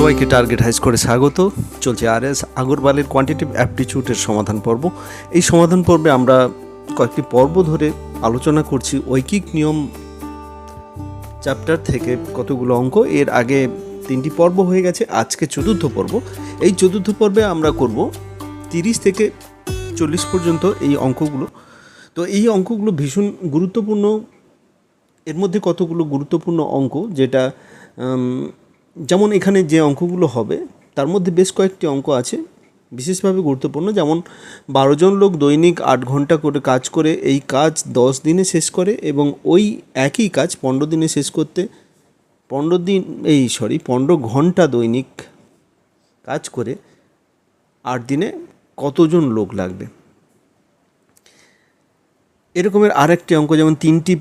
সবাইকে টার্গেট হাইজ করে স্বাগত। চলছে RS আগরওয়ালের কোয়ান্টিটিভ অ্যাপটিটিউডের সমাধান পর্ব। এই সমাধান পর্বে আমরা কয়েকটি পর্ব ধরে আলোচনা করছি ঐকিক নিয়ম চ্যাপ্টার থেকে কতগুলো অঙ্ক। এর আগে 3টি পর্ব হয়ে গেছে, আজকে চতুর্থ পর্ব। এই চতুর্থ পর্বে আমরা করব 30 থেকে 40 পর্যন্ত এই অঙ্কগুলো। তো এই অঙ্কগুলো ভীষণ গুরুত্বপূর্ণ। এর মধ্যে কতগুলো গুরুত্বপূর্ণ অঙ্ক, যেটা যেমন এখানে যে অঙ্কগুলো হবে তার মধ্যে বেশ কয়েকটি অঙ্ক আছে বিশেষভাবে গুরুত্বপূর্ণ। যেমন 12 জন লোক দৈনিক 8 ঘন্টা করে কাজ করে এই কাজ 10 দিনে শেষ করে, এবং ওই একই কাজ 15 দিনে শেষ করতে 15 ঘন্টা দৈনিক কাজ করে 8 দিনে কতজন লোক লাগবে। এরকমের আরেকটি অঙ্ক, যেমন 3টি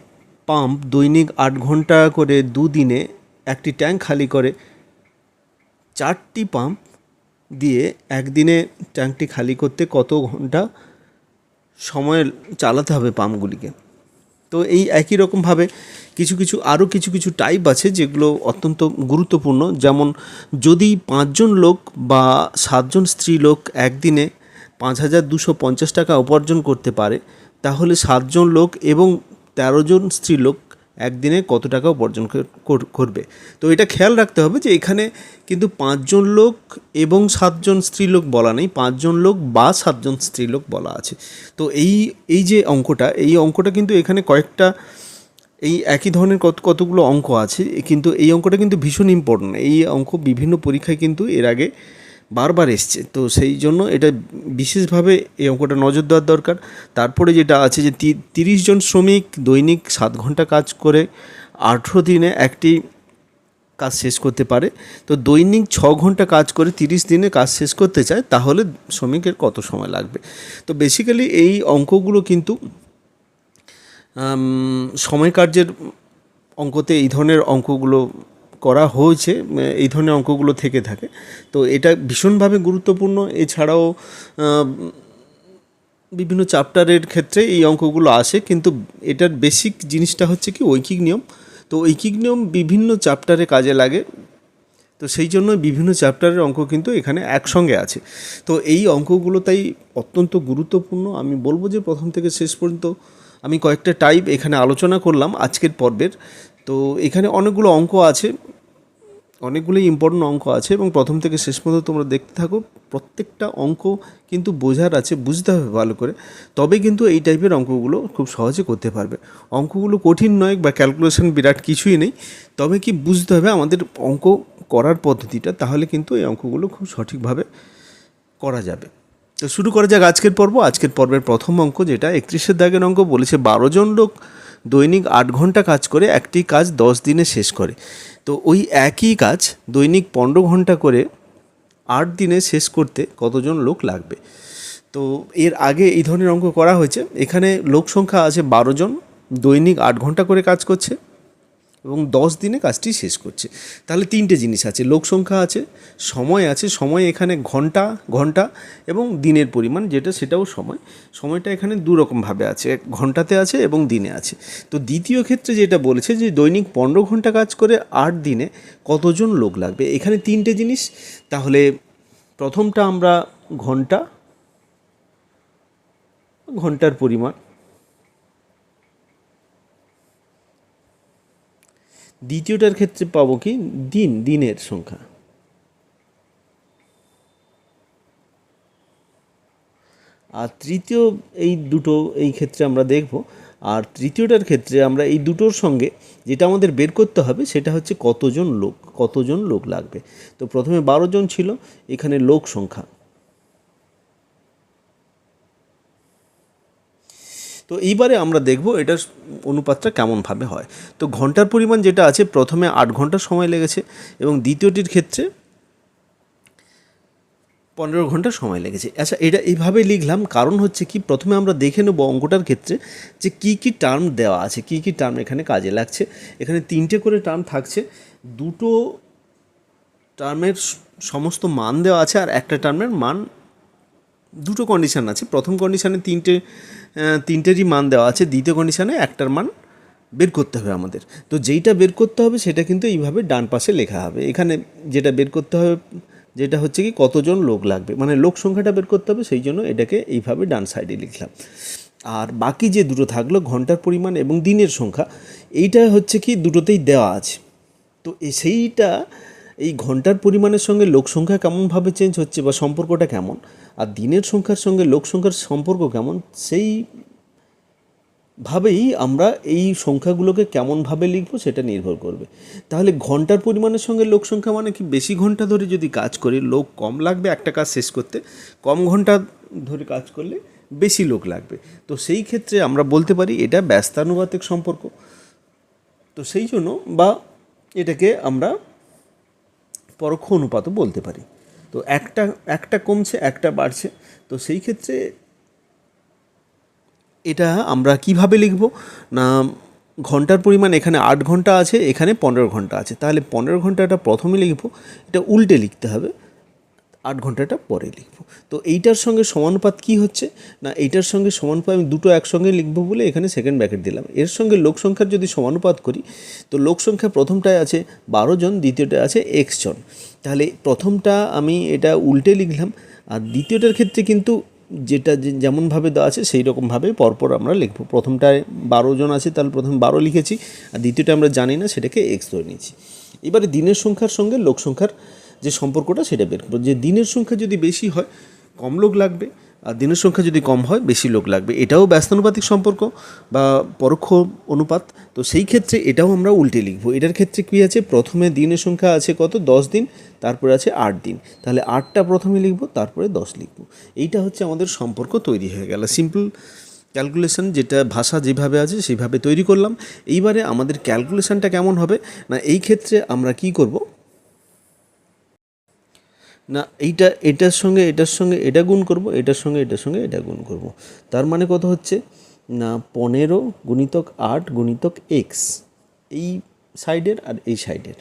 পাম্প দৈনিক 8 ঘন্টা করে 2 দিনে একটি ট্যাঙ্ক খালি করে 4টি পাম্প দিয়ে একদিনে ট্যাঙ্কটি খালি করতে কত ঘন্টা সময় চালাতে হবে পাম্পগুলিকে। তো এই একই রকমভাবে কিছু কিছু টাইপ আছে যেগুলো অত্যন্ত গুরুত্বপূর্ণ। যেমন যদি 5 জন লোক বা 7 জন স্ত্রী লোক একদিনে 5,250 টাকা উপার্জন করতে পারে, তাহলে 7 জন লোক এবং 13 জন স্ত্রী লোক একদিনে কত টাকা উপার্জন করবে। তো এটা খেয়াল রাখতে হবে যে এখানে কিন্তু 5 জন লোক এবং 7 জন স্ত্রী লোক বলা নেই, 5 জন লোক বা 7 জন স্ত্রী লোক বলা আছে। তো এই যে অঙ্কটা কিন্তু এখানে কয়েকটা এই একই ধরনের কতগুলো অঙ্ক আছে, কিন্তু এই অঙ্কটা কিন্তু ভীষণ ইম্পর্টেন্ট। এই অঙ্ক বিভিন্ন পরীক্ষায় কিন্তু এর আগে বারবার এসছে, তো সেই জন্য এটা বিশেষভাবে এই অঙ্কটা নজর দেওয়ার দরকার। তারপরে যেটা আছে যে 30 জন শ্রমিক দৈনিক 7 ঘন্টা কাজ করে 18 দিনে একটি কাজ শেষ করতে পারে। তো দৈনিক 6 ঘন্টা কাজ করে 30 দিনে কাজ শেষ করতে চায়, তাহলে শ্রমিকের কত সময় লাগবে। তো বেসিক্যালি এই অঙ্কগুলো কিন্তু সময় কার্যের অঙ্কতে এই ধরনের অঙ্কগুলো করা হয়েছে, এই ধরনের অঙ্কগুলো থেকে থাকে। তো এটা ভীষণভাবে গুরুত্বপূর্ণ। এছাড়াও বিভিন্ন চ্যাপ্টারের ক্ষেত্রে এই অঙ্কগুলো আসে, কিন্তু এটার বেসিক জিনিসটা হচ্ছে কি ঐকিক নিয়ম। তো ঐকিক নিয়ম বিভিন্ন চ্যাপ্টারে কাজে লাগে, তো সেই জন্য বিভিন্ন চ্যাপ্টারের অঙ্ক কিন্তু এখানে একসঙ্গে আছে। তো এই অঙ্কগুলো তাই অত্যন্ত গুরুত্বপূর্ণ। আমি বলবো যে প্রথম থেকে শেষ পর্যন্ত আমি কয়েকটা টাইপ এখানে আলোচনা করলাম আজকের পর্বের। তো এখানে অনেকগুলো অঙ্ক আছে, অনেকগুলোই ইম্পর্টেন্ট অঙ্ক আছে, এবং প্রথম থেকে শেষ পর্যন্ত তোমরা দেখতে থাকো। প্রত্যেকটা অঙ্ক কিন্তু বোঝার আছে, বুঝতে হবে ভালো করে, তবে কিন্তু এই টাইপের অঙ্কগুলো খুব সহজে করতে পারবে। অঙ্কগুলো কঠিন নয় বা ক্যালকুলেশন বিরাট কিছুই নেই, তবে কি বুঝতে হবে আমাদের অঙ্ক করার পদ্ধতিটা, তাহলে কিন্তু এই অঙ্কগুলো খুব সঠিকভাবে করা যাবে। তো শুরু করা যাক আজকের পর্ব। আজকের পর্বের প্রথম অঙ্ক, যেটা 31 দাগের অঙ্ক, বলেছে 12 জন লোক দৈনিক 8 ঘন্টা কাজ করে একটি কাজ 10 দিনে শেষ করে। তো ওই একই কাজ দৈনিক 15 ঘন্টা করে 8 দিনে শেষ করতে কতজন লোক লাগবে। তো এর আগে এই ধরনের অঙ্ক করা হয়েছে। এখানে লোক সংখ্যা আছে 12 জন, দৈনিক 8 ঘন্টা করে কাজ করছে এবং 10 দিনে কাজটি শেষ করছে। তাহলে 3টে জিনিস আছে, লোক সংখ্যা আছে, সময় আছে। সময় এখানে ঘন্টা এবং দিনের পরিমাণ যেটা, সেটাও সময়টা এখানে দু রকমভাবে আছে, ঘন্টাতে আছে এবং দিনে আছে। তো দ্বিতীয় ক্ষেত্রে যেটা বলেছে যে দৈনিক 15 ঘন্টা কাজ করে 8 দিনে কতজন লোক লাগবে, এখানে 3টে জিনিস। তাহলে প্রথমটা আমরা ঘন্টার পরিমাণ, দ্বিতীয়টার ক্ষেত্রে পাবো কি দিনের সংখ্যা, আর তৃতীয় এই ক্ষেত্রে আমরা দেখব। আর তৃতীয়টার ক্ষেত্রে আমরা এই দুটোর সঙ্গে যেটা আমাদের বের করতে হবে সেটা হচ্ছে কতজন লোক লাগবে। তো প্রথমে 12 জন ছিল, এখানে লোক সংখ্যা। তো এইবারে আমরা দেখব এটার অনুপাতটা কেমনভাবে হয়। তো ঘন্টার পরিমাণ যেটা আছে, প্রথমে 8 ঘন্টা সময় লেগেছে এবং দ্বিতীয়টির ক্ষেত্রে 15 ঘন্টা সময় লেগেছে। আচ্ছা, এটা এইভাবে লিখলাম কারণ হচ্ছে কি, প্রথমে আমরা দেখে নেব অঙ্কটার ক্ষেত্রে যে কী টার্ম দেওয়া আছে, কী টার্ম এখানে কাজে লাগছে। এখানে 3টে করে টার্ম থাকছে, দুটো টার্মের সমস্ত মান দেওয়া আছে, আর একটা টার্মের মান, দুটো কন্ডিশান আছে। প্রথম কন্ডিশানে তিনটেরই মান দেওয়া আছে, দ্বিতীয় কন্ডিশানে একটার মান বের করতে হবে আমাদের। তো যেইটা বের করতে হবে সেটা কিন্তু এইভাবে ডান পাশে লেখা হবে। এখানে যেটা বের করতে হবে যেটা হচ্ছে কি কতজন লোক লাগবে, মানে লোক সংখ্যাটা বের করতে হবে, সেই জন্য এটাকে এইভাবে ডান সাইডে লিখলাম। আর বাকি যে দুটো থাকলো ঘন্টার পরিমাণ এবং দিনের সংখ্যা, এইটা হচ্ছে কি দুটোতেই দেওয়া আছে। তো সেইটা এই ঘন্টার পরিমাণের সঙ্গে লোক সংখ্যা কেমনভাবে চেঞ্জ হচ্ছে বা সম্পর্কটা কেমন, আর দিনের সংখ্যার সঙ্গে লোক সংখ্যার সম্পর্ক কেমন, সেই ভাবেই আমরা এই সংখ্যাগুলোকে কেমনভাবে লিখব সেটা নির্ভর করবে। তাহলে ঘন্টার পরিমাণের সঙ্গে লোক সংখ্যা মানে কি বেশি ঘন্টা ধরে যদি কাজ করি লোক কম লাগবে একটা কাজ শেষ করতে, কম ঘন্টা ধরে কাজ করলে বেশি লোক লাগবে। তো সেই ক্ষেত্রে আমরা বলতে পারি এটা ব্যস্তানুপাতিক সম্পর্ক। তো সেই জন্য বা এটাকে আমরা পরোক্ষ অনুপাতও বলতে পারি। তো একটা একটা কমছে একটা বাড়ছে, তো সেই ক্ষেত্রে এটা আমরা কিভাবে লিখব না, ঘন্টার পরিমাণ এখানে 8 ঘন্টা আছে, এখানে 15 ঘন্টা আছে, তাহলে 15 ঘন্টাটা প্রথমে লিখব, এটা উল্টে লিখতে হবে, 8 ঘন্টাটা পরে লিখব। তো এইটার সঙ্গে সমানুপাত কি হচ্ছে না, এইটার সঙ্গে সমানুপাত আমি দুটো একসঙ্গে লিখব বলে এখানে সেকেন্ড ব্র্যাকেট দিলাম। এর সঙ্গে লোক সংখ্যার যদি সমানুপাত করি, তো লোক সংখ্যা প্রথমটায় আছে 12 জন, দ্বিতীয়টায় আছে x জন। তাহলে প্রথমটা আমি এটা উল্টে লিখলাম, আর দ্বিতীয়টার ক্ষেত্রে কিন্তু যেটা যেমনভাবে দেওয়া আছে সেই রকমভাবে পরপর আমরা লিখব। প্রথমটায় 12 জন আছে, তাহলে প্রথমে 12 লিখেছি, আর দ্বিতীয়টা আমরা জানি না সেটাকে x ধরে নিয়েছি। এবারে দিনের সংখ্যার সঙ্গে লোক সংখ্যার যে সম্পর্কটা সেটা বের করবো, যে দিনের সংখ্যা যদি বেশি হয় কম লোক লাগবে, আর দিনের সংখ্যা যদি কম হয় বেশি লোক লাগবে। এটাও ব্যস্তানুপাতিক সম্পর্ক বা পরোক্ষ অনুপাত। তো সেই ক্ষেত্রে এটাও আমরা উল্টে লিখব। এটার ক্ষেত্রে কী আছে, প্রথমে দিনের সংখ্যা আছে কত 10 দিন, তারপরে আছে 8 দিন, তাহলে 8টা প্রথমে লিখব, তারপরে 10 লিখব। এইটা হচ্ছে আমাদের সম্পর্ক তৈরি হয়ে গেল। সিম্পল ক্যালকুলেশন, যেটা ভাষা যেভাবে আছে সেইভাবে তৈরি করলাম। এইবারে আমাদের ক্যালকুলেশনটা কেমন হবে না, এই ক্ষেত্রে আমরা কি করব না, এটার সঙ্গে এটা গুণ করব, এটার সঙ্গে এটা গুণ করব। তার মানে কত হচ্ছে না 15 গুণিতক 8 গুণিতক এক্স, এই সাইডের আর এই সাইডের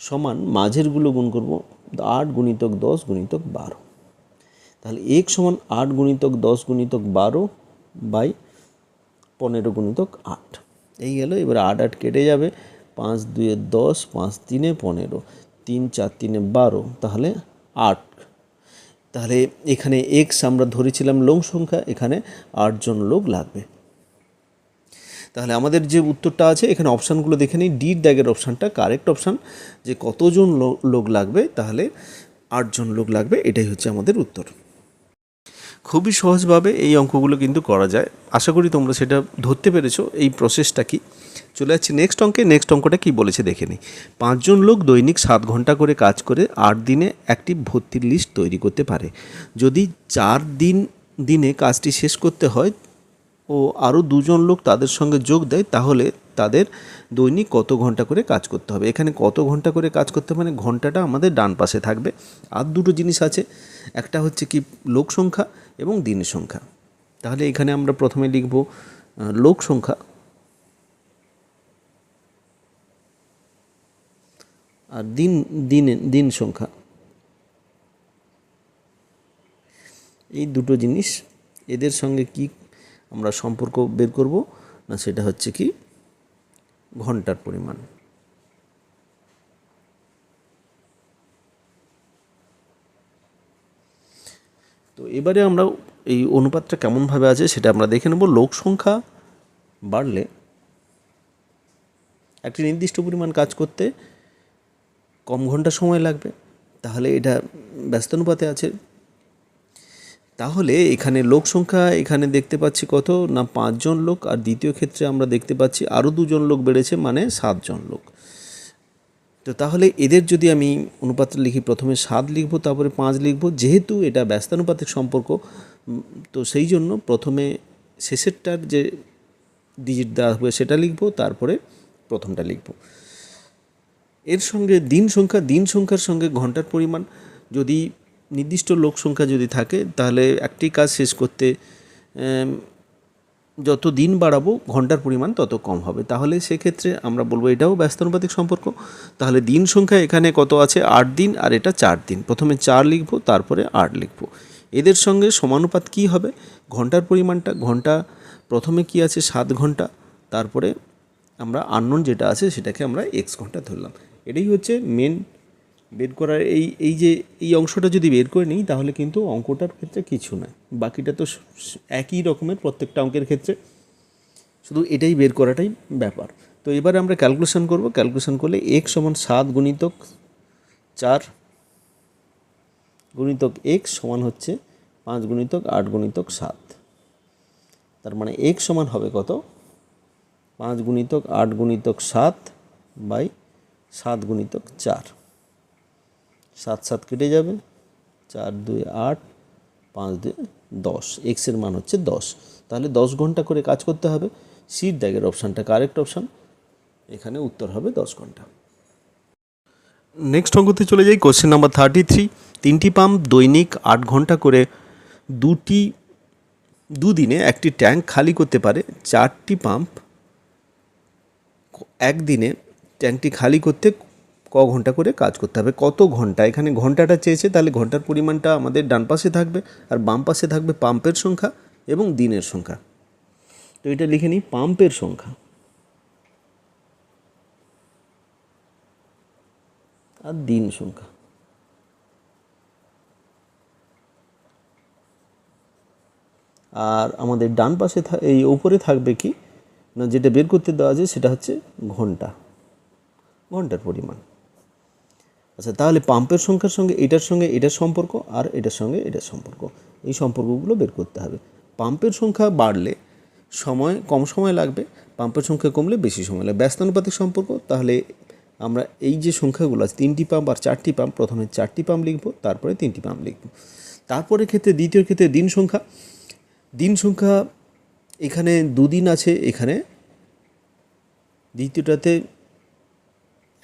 সমান মাঝেরগুলো গুণ করব 8 গুণিতক 10 গুণিতক 12। তাহলে এক্স সমান 8 গুণিতক 10 গুণিতক 12 বাই 15 গুণিতক 8। এই গেল। এবার 8 8 কেটে যাবে, 5 2 10, 5 3 15, 3 4 3 12, তাহলে 8। তাহলে এখানে এক্স আমরা ধরেছিলাম লোক সংখ্যা, এখানে 8 জন লোক লাগবে। তাহলে আমাদের যে উত্তরটা আছে এখানে অপশানগুলো দেখে নিই। ডির দাগের অপশানটা কারেক্ট অপশান, যে কতজন লোক লাগবে, তাহলে 8 জন লোক লাগবে, এটাই হচ্ছে আমাদের উত্তর। খুবই সহজভাবে এই অঙ্কগুলো কিন্তু করা যায়। আশা করি তোমরা সেটা ধরতে পেরেছো এই প্রসেসটা কি। চলে যাচ্ছি নেক্সট অঙ্কে। নেক্সট অঙ্কটা কী বলেছে দেখে নিই। 5 জন লোক দৈনিক 7 ঘন্টা করে কাজ করে 8 দিনে একটি ভর্তির লিস্ট তৈরি করতে পারে। যদি 4 দিনে কাজটি শেষ করতে হয় ও আরও 2 জন লোক তাদের সঙ্গে যোগ দেয়, তাহলে তাদের দৈনিক কত ঘন্টা করে কাজ করতে হবে। এখানে কত ঘন্টা করে কাজ করতে হবে মানে ঘন্টাটা আমাদের ডান পাশে থাকবে। আর দুটো জিনিস আছে, একটা হচ্ছে কি লোক সংখ্যা এবং দিনের সংখ্যা। তাহলে এখানে আমরা প্রথমে লিখব লোক সংখ্যা, আর দিন সংখ্যা। এই দুটো জিনিস, এদের সঙ্গে কি আমরা সম্পর্ক বের করব না, সেটা হচ্ছে কি ঘন্টার পরিমাণ। তো এবারে আমরা এই অনুপাতটা কেমনভাবে আছে সেটা আমরা দেখে নেব। লোক সংখ্যা বাড়লে একটি নির্দিষ্ট পরিমাণ কাজ করতে কম ঘন্টা সময় লাগবে, তাহলে এটা ব্যস্তানুপাতে আছে। তাহলে এখানে লোক সংখ্যা এখানে দেখতে পাচ্ছি কত না 5 জন লোক, আর দ্বিতীয় ক্ষেত্রে আমরা দেখতে পাচ্ছি আরও 2 জন লোক বেড়েছে, মানে 7 জন লোক। তো তাহলে এদের যদি আমি অনুপাতটা লিখি, প্রথমে 7 লিখব, তারপরে 5 লিখব। যেহেতু এটা ব্যস্তানুপাতিক সম্পর্ক, তো সেই জন্য প্রথমে শেষেরটার যে ডিজিট দেওয়া হবে সেটা লিখব, তারপরে প্রথমটা লিখব। এর সঙ্গে দিন সংখ্যার সঙ্গে ঘন্টার পরিমাণ, যদি নির্দিষ্ট লোক সংখ্যা যদি থাকে তাহলে একটি কাজ শেষ করতে যত দিন বাড়াবো ঘন্টার পরিমাণ তত কম হবে। তাহলে সেক্ষেত্রে আমরা বলবো এটাও ব্যস্তানুপাতিক সম্পর্ক। তাহলে দিন সংখ্যা এখানে কত আছে 8 দিন, আর এটা 4 দিন। প্রথমে 4 লিখব, তারপরে 8 লিখব। এদের সঙ্গে সমানুপাত কি হবে ঘন্টার পরিমাণটা, ঘন্টা প্রথমে কি আছে 7 ঘন্টা, তারপরে আমরা আননোন যেটা আছে সেটাকে আমরা এক্স ঘন্টা ধরলাম। এটাই হচ্ছে মেন বের করার। এই যে এই অংশটা যদি বের করে নিই তাহলে কিন্তু অঙ্কটার ক্ষেত্রে কিছু নয়, বাকিটা তো একই রকমের প্রত্যেকটা অঙ্কের ক্ষেত্রে, শুধু এটাই বের করাটাই ব্যাপার। তো এবারে আমরা ক্যালকুলেশন করব। ক্যালকুলেশন করলে এক্স সমান 7 গুণিতক 4 গুণিতক এক্স সমান হচ্ছে 5 গুণিতক 8 গুণিতক 7। তার মানে এক্স সমান হবে কত? 5 গুণিতক 8 গুণিতক 7 বাই 7 গুণিতক 4। 7 7 কেটে যাবে, 4 2 8, 5 2 10। এক্সের মান হচ্ছে 10। তাহলে 10 ঘন্টা করে কাজ করতে হবে। সির দাগের অপশানটা কারেক্ট অপশান, এখানে উত্তর হবে 10 ঘন্টা। নেক্সট অঙ্কতে চলে যাই। Question number 33। 3টি পাম্প দৈনিক 8 ঘন্টা করে দুদিনে একটি ট্যাঙ্ক খালি করতে পারে। 4টি পাম্প একদিনে ট্যাঙ্কটি খালি করতে ক ঘন্টা করে কাজ করতে হবে? কত ঘন্টা, এখানে ঘন্টাটা চেয়েছে, তাহলে ঘন্টার পরিমাণটা আমাদের ডান পাশে থাকবে আর বাম পাশে থাকবে পাম্পের সংখ্যা এবং দিনের সংখ্যা। তো এটা লিখে নিই, পাম্পের সংখ্যা আর দিন সংখ্যা। আর আমাদের ডান পাশে এই উপরে থাকবে কি না, যেটা বের করতে দেওয়া আছে সেটা হচ্ছে ঘন্টার পরিমাণ। আচ্ছা, তাহলে পাম্পের সংখ্যার সঙ্গে এটার সম্পর্ক আর এটার সঙ্গে এটার সম্পর্ক, এই সম্পর্কগুলো বের করতে হবে। পাম্পের সংখ্যা বাড়লে কম সময় লাগবে, পাম্পের সংখ্যা কমলে বেশি সময় লাগবে। ব্যস্তানুপাতিক সম্পর্ক। তাহলে আমরা এই যে সংখ্যাগুলো আছে 3টি পাম্প আর 4টি পাম্প, প্রথমে 4টি পাম্প লিখব, তারপরে 3টি পাম্প লিখব। তারপরে দ্বিতীয় ক্ষেত্রে দিন সংখ্যা এখানে 2 দিন আছে, এখানে দ্বিতীয়টাতে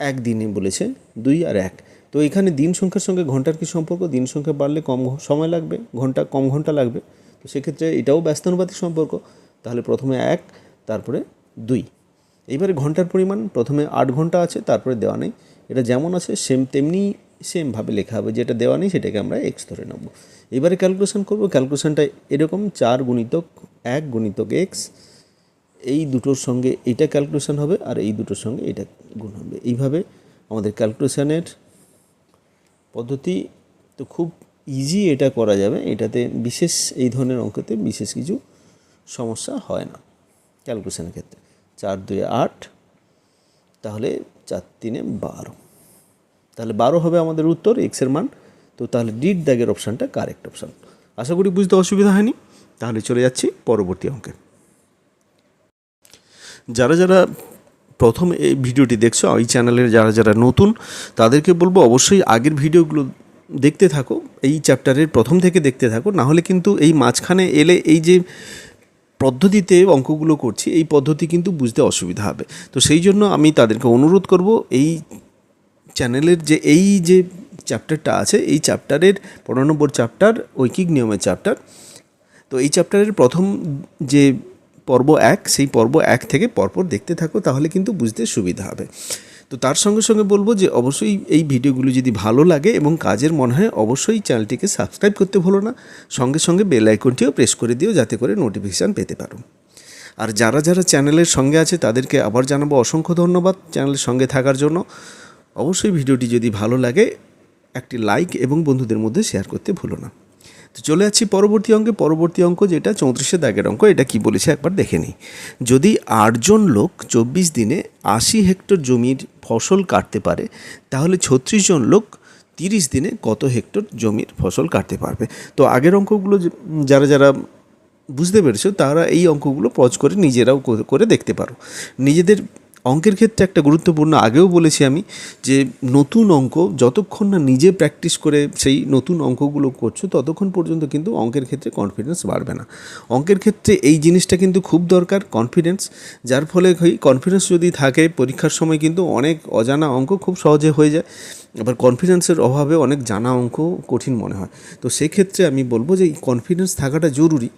1 দিনে বলেছে, 2 আর 1। তো এখানে দিন সংখ্যার সঙ্গে ঘন্টার কি সম্পর্ক? দিন সংখ্যা বাড়লে কম সময় লাগবে, কম ঘন্টা লাগবে। তো সেক্ষেত্রে এটাও ব্যস্তানুপাতিক সম্পর্ক। তাহলে প্রথমে 1, তারপরে 2। এইবারে ঘন্টার পরিমাণ প্রথমে 8 ঘন্টা আছে, তারপরে দেওয়া নেই। এটা যেমন আছে সেমভাবে লেখা হবে, যেটা দেওয়া নেই সেটাকে আমরা এক্স ধরে নেব। এবারে ক্যালকুলেশন করব। ক্যালকুলেশনটা এরকম, 4 গুণিতক 1 গুণিতক এক্স, এই দুটোর সঙ্গে এইটা ক্যালকুলেশন হবে আর এই দুটোর সঙ্গে এটা গুণ হবে। এইভাবে আমাদের ক্যালকুলেশনের পদ্ধতি তো খুব ইজি, এটা করা যাবে। এটাতে বিশেষ এই ধরনের অঙ্কতে বিশেষ কিছু সমস্যা হয় না ক্যালকুলেশনের ক্ষেত্রে। 4 2 8, তাহলে 4 3 12, তাহলে 12 হবে আমাদের উত্তর, এক্সের মান। তো তাহলে ডিড দাগের অপশানটা কারেক্ট অপশান। আশা করি বুঝতে অসুবিধা হয়নি। তাহলে চলে যাচ্ছি পরবর্তী অঙ্কে। যারা প্রথম এই ভিডিওটি দেখছো, এই চ্যানেলের যারা নতুন, তাদেরকে বলবো অবশ্যই আগের ভিডিওগুলো দেখতে থাকো, এই চ্যাপ্টারের প্রথম থেকে দেখতে থাকো। নাহলে কিন্তু এই মাঝখানে এলে এই যে পদ্ধতিতে অঙ্কগুলো করছি, এই পদ্ধতি কিন্তু বুঝতে অসুবিধা হবে। তো সেই জন্য আমি তাদেরকে অনুরোধ করব, এই চ্যানেলের এই যে চ্যাপ্টারটা আছে, এই চ্যাপ্টারের 15 নম্বর চ্যাপ্টার ঐকিক নিয়মের চ্যাপ্টার। তো এই চ্যাপ্টারের প্রথম যে পর্ব 1, সেই পর্ব 1 থেকে পরপর দেখতে থাকো, তাহলে কিন্তু বুঝতে সুবিধা হবে। তো তার সঙ্গে সঙ্গে বলবো যে অবশ্যই এই ভিডিওগুলো যদি ভালো লাগে এবং কাজের মনে হয়, অবশ্যই চ্যানেলটিকে সাবস্ক্রাইব করতে ভুলো না। সঙ্গে সঙ্গে বেল আইকনটিও প্রেস করে দিও, যাতে করে নোটিফিকেশান পেতে পারো। আর যারা চ্যানেলের সঙ্গে আছে তাদেরকে আবার জানাবো অসংখ্য ধন্যবাদ চ্যানেলের সঙ্গে থাকার জন্য। অবশ্যই ভিডিওটি যদি ভালো লাগে একটি লাইক এবং বন্ধুদের মধ্যে শেয়ার করতে ভুলো না। তো চলে যাচ্ছি পরবর্তী অঙ্ক, যেটা 34 দাগের অঙ্ক। এটা কি বলেছে একবার দেখে নিই। যদি 8 জন লোক 24 দিনে 80 হেক্টর জমির ফসল কাটতে পারে, তাহলে 36 জন লোক 30 দিনে কত হেক্টর জমির ফসল কাটতে পারবে? তো আগের অঙ্কগুলো যারা বুঝতে পেরেছো, তারা এই অঙ্কগুলো পজ করে নিজেরাও করে দেখতে পারো। নিজেদের অঙ্কের ক্ষেত্রে একটা গুরুত্বপূর্ণ, আগেও বলেছি আমি, যে নতুন অঙ্ক যতক্ষণ না নিজে প্র্যাকটিস করে সেই নতুন অঙ্কগুলো করছো, ততক্ষণ পর্যন্ত কিন্তু অঙ্কের ক্ষেত্রে কনফিডেন্স বাড়বে না। অঙ্কের ক্ষেত্রে এই জিনিসটা কিন্তু খুব দরকার, কনফিডেন্স। যার ফলে কনফিডেন্স যদি থাকে, পরীক্ষার সময় কিন্তু অনেক অজানা অঙ্ক খুব সহজে হয়ে যায়। আবার কনফিডেন্সের অভাবে অনেক জানা অঙ্ক কঠিন মনে হয়। তো সেক্ষেত্রে আমি বলবো যে কনফিডেন্স থাকাটা জরুরি।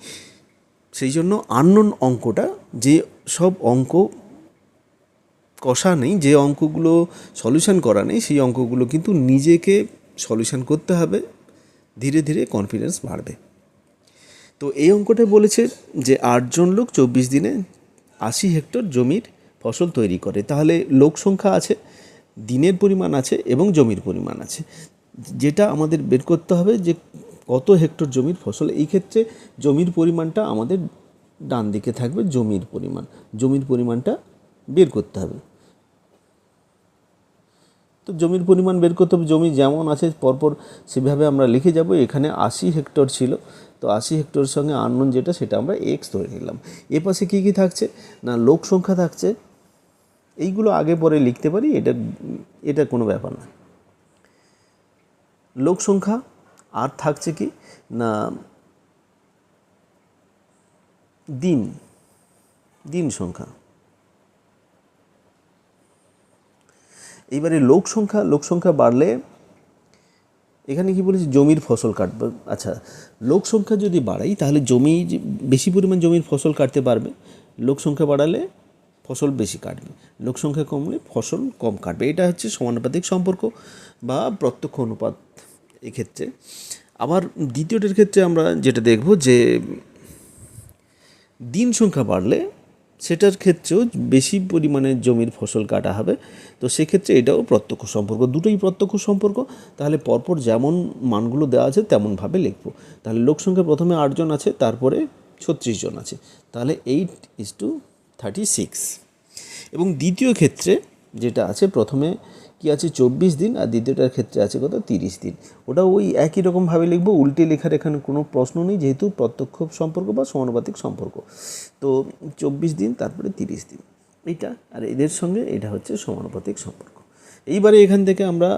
সেই জন্য আননোন অঙ্কটা, যে সব অঙ্ক কষা নেই, যে অঙ্কগুলো সলিউশন করা নেই, সেই অঙ্কগুলো কিন্তু নিজেকে সলিউশন করতে হবে। ধীরে ধীরে কনফিডেন্স বাড়বে। তো এই অঙ্কটা বলেছে যে 8 জন লোক 24 দিনে 80 হেক্টর জমির ফসল তৈরি করে। তাহলে লোক সংখ্যা আছে, দিনের পরিমাণ আছে এবং জমির পরিমাণ আছে, যেটা আমাদের বের করতে হবে যে কত হেক্টর জমির ফসল। এই ক্ষেত্রে জমির পরিমাণটা আমাদের ডান দিকে থাকবে, জমির পরিমাণটা বের করতে হবে। তো জমির পরিমাণ বের করতে হবে, জমি যেমন আছে পরপর সেভাবে আমরা লিখে যাব। এখানে 80 হেক্টর ছিল, তো 80 হেক্টরের সঙ্গে আননোন যেটা সেটা আমরা এক্স ধরে নিলাম। এ পাশে কী কী থাকছে না লোক সংখ্যা থাকছে, এইগুলো আগে পরে লিখতে পারি, এটা কোনো ব্যাপার না। লোক সংখ্যা আর থাকছে কি না দিন সংখ্যা। এইবারে লোক সংখ্যা বাড়লে এখানে কি বলেছি জমির ফসল কাটবে। আচ্ছা, লোক সংখ্যা যদি বাড়াই তাহলে বেশি পরিমাণ জমির ফসল কাটতে পারবে, লোক সংখ্যা বাড়ালে ফসল বেশি কাটবে, লোক সংখ্যা কমলে ফসল কম কাটবে। এটা হচ্ছে সমানুপাতিক সম্পর্ক বা প্রত্যক্ষ অনুপাত এক্ষেত্রে। আবার দ্বিতীয়টার ক্ষেত্রে আমরা যেটা দেখব যে দিন সংখ্যা বাড়লে সেটার ক্ষেত্রেও বেশি পরিমাণে জমির ফসল কাটা হবে, তো সেক্ষেত্রে এটাও প্রত্যক্ষ সম্পর্ক, দুটোই প্রত্যক্ষ সম্পর্ক। তাহলে পরপর যেমন মানগুলো দেওয়া আছে তেমনভাবে লিখব। তাহলে লোক সংখ্যা প্রথমে 8 জন আছে, তারপরে 36 জন আছে, তাহলে 8:36। এবং দ্বিতীয় ক্ষেত্রে যেটা আছে প্রথমে কি আছে 24 দিন, আর দ্বিতীয়টার ক্ষেত্রে আছে কত 30 দিন। ওটা ওই একই রকমভাবে লিখবো, উল্টে লেখার এখানে কোনো প্রশ্ন নেই, যেহেতু প্রত্যক্ষ সম্পর্ক বা সমানুপাতিক সম্পর্ক। তো 24 দিন তারপরে 30 দিন এইটা, আর এদের সঙ্গে এটা হচ্ছে সমানুপাতিক সম্পর্ক। এইবারে এখান থেকে আমরা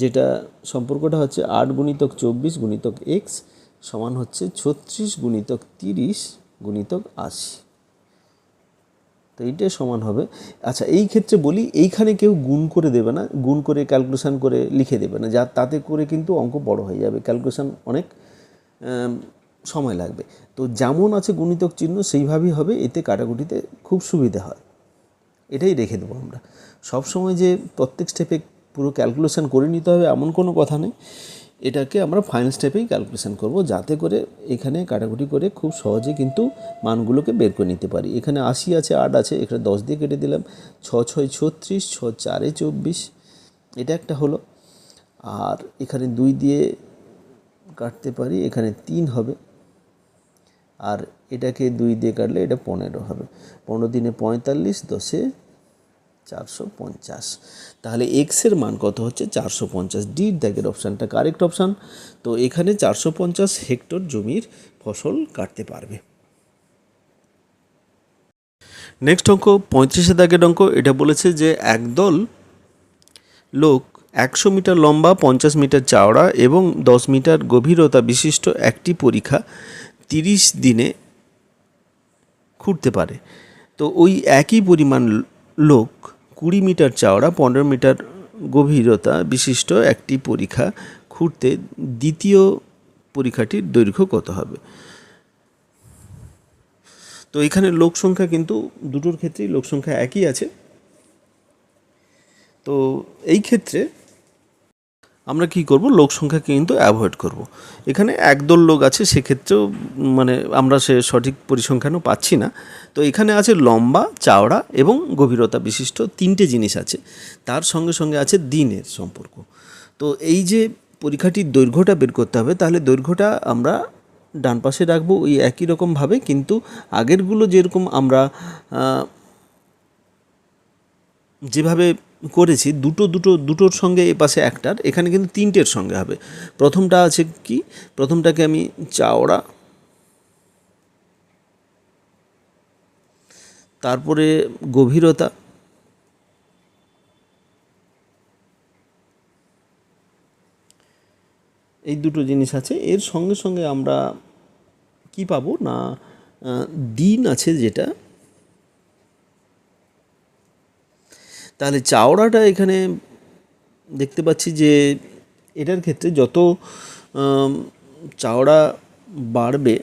যেটা সম্পর্কটা হচ্ছে 8 গুণিতক 24 গুণিতক এক্স সমান হচ্ছে 36 গুণিতক 30 গুণিতক 80, তো এইটাই সমান হবে। আচ্ছা, এই ক্ষেত্রে বলি এইখানে কেউ গুণ করে দেবে না, গুণ করে ক্যালকুলেশন করে লিখে দেবে না, তাতে করে কিন্তু অঙ্ক বড় হয়ে যাবে, ক্যালকুলেশন অনেক সময় লাগবে। তো যেমন আছে গুণিতক চিহ্ন সেইভাবেই হবে, এতে কাটাকুটিতে খুব সুবিধা হয়, এটাই রেখে দেবো আমরা। সবসময় যে প্রত্যেক স্টেপে পুরো ক্যালকুলেশন করে নিতে হবে এমন কোনো কথা নেই, এটাকে আমরা ফাইনাল স্টেপেই ক্যালকুলেশন করব, যাতে করে এখানে কাটাকুটি করে খুব সহজে কিন্তু মানগুলোকে বের করে নিতে পারি। এখানে 80 আছে, 8 আছে, এখানে 10 দিয়ে কেটে দিলাম, 6 6 36, 6 4 24, এটা একটা হলো। আর এখানে 2 দিয়ে কাটতে পারি, এখানে 3 হবে, আর এটাকে 2 দিয়ে কাটলে এটা 15 হবে, 15 দিনে 45, 10-এ 450। তাহলে এক্সের মান কত হচ্ছে 450, ডির দাগের অপশানটা কারেক্ট অপশান। তো এখানে 450 হেক্টর জমির ফসল কাটতে পারবে। নেক্সট অঙ্ক 35 দাগের অঙ্ক। এটা বলেছে যে একদল লোক 100 মিটার লম্বা, 50 মিটার চওড়া এবং 10 মিটার গভীরতা বিশিষ্ট একটি পরিখা 30 দিনে খুঁড়তে পারে। তো ওই একই পরিমাণ লোক 20 মিটার চওড়া, 15 মিটার গভীরতা বিশিষ্ট একটি পরিখা খুঁড়তে দ্বিতীয় পরিখাটির দৈর্ঘ্য কত হবে। তো এখানে লোক সংখ্যা কিন্তু দুটোর ক্ষেত্রেই লোক সংখ্যা একই আছে। তো এই ক্ষেত্রে আমরা কি করব, লোক সংখ্যাকে কিন্তু অ্যাভয়েড করব। এখানে একদল লোক আছে, সেক্ষেত্রেও মানে আমরা সঠিক পরিসংখ্যানও পাচ্ছি না। তো এখানে আছে লম্বা, চওড়া এবং গভীরতা বিশিষ্ট 3টে জিনিস আছে, তার সঙ্গে সঙ্গে আছে দিনের সম্পর্ক। তো এই যে পরিখাটির দৈর্ঘ্যটা বের করতে হবে, তাহলে দৈর্ঘ্যটা আমরা ডান পাশে রাখবো ওই একই রকমভাবে, কিন্তু আগেরগুলো যেরকম আমরা যেভাবে করেছি দুটোর সঙ্গে এ পাশে একটার, এখানে কিন্তু 3টের সঙ্গে হবে। প্রথমটা আছে কি, প্রথমটাকে আমি চওড়া, তারপরে গভীরতা, এই দুটো জিনিস আছে। এর সঙ্গে সঙ্গে আমরা কি পাবো না দিন আছে যেটা, তাহলে চওড়াটা এখানে দেখতে পাচ্ছি যে এটার ক্ষেত্রে যত চওড়া বাড়বে,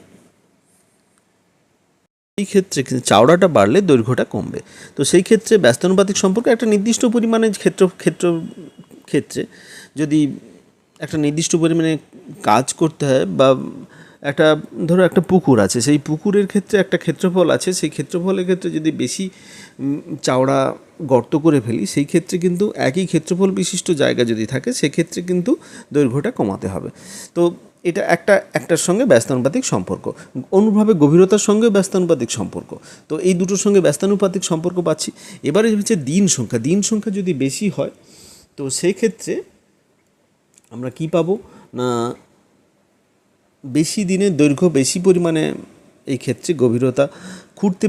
এই ক্ষেত্রে চওড়াটা বাড়লে দৈর্ঘ্যটা কমবে। তো সেই ক্ষেত্রে ব্যস্তানুপাতিক সম্পর্ক একটা নির্দিষ্ট পরিমাণে ক্ষেত্রে যদি একটা নির্দিষ্ট পরিমাণে কাজ করতে হয় বা একটা ধরো একটা পুকুর আছে, সেই পুকুরের ক্ষেত্রে একটা ক্ষেত্রফল আছে, সেই ক্ষেত্রফলের ক্ষেত্রে যদি বেশি চওড়া গর্ত করে ফেলি, সেই ক্ষেত্রে কিন্তু একই ক্ষেত্রফল বিশিষ্ট জায়গা যদি থাকে সেক্ষেত্রে কিন্তু দৈর্ঘ্যটা কমাতে হবে। তো এটা একটার সঙ্গে ব্যস্তানুপাতিক সম্পর্ক, অনুভাবে গভীরতার সঙ্গে ব্যস্তানুপাতিক সম্পর্ক। তো এই দুটোর সঙ্গে ব্যস্তানুপাতিক সম্পর্ক পাচ্ছি। এবারে হচ্ছে দিন সংখ্যা যদি বেশি হয় তো সেই ক্ষেত্রে আমরা কি পাবো না, বেশি দিনের দৈর্ঘ্য বেশি পরিমাণে এই ক্ষেত্রে গভীরতা খুঁড়তে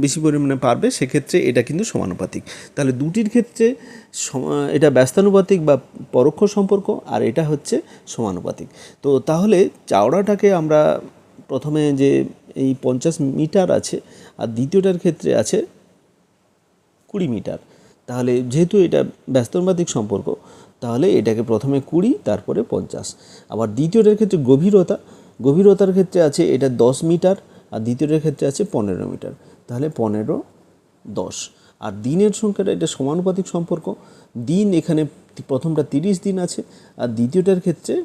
বেশি পরিমাণে পারবে, সেক্ষেত্রে এটা কিন্তু সমানুপাতিক। তাহলে দুটির ক্ষেত্রে এটা ব্যস্তানুপাতিক বা পরোক্ষ সম্পর্ক, আর এটা হচ্ছে সমানুপাতিক। তো তাহলে চওড়াটাকে আমরা প্রথমে যে এই 50 মিটার আছে আর দ্বিতীয়টার ক্ষেত্রে আছে 20 মিটার, তাহলে যেহেতু এটা ব্যস্তানুপাতিক সম্পর্ক তাহলে এটাকে প্রথমে 20 তারপরে 50। আবার দ্বিতীয়টার ক্ষেত্রে গভীরতার ক্ষেত্রে আছে এটা 10 মিটার আর দ্বিতীয়টার ক্ষেত্রে আছে 15 মিটার, তাহলে 15, 10। আর দিনের সংখ্যাটা এটা সমানুপাতিক সম্পর্ক, দিন এখানে প্রথমটা 30 দিন আছে আর দ্বিতীয়টার ক্ষেত্রে,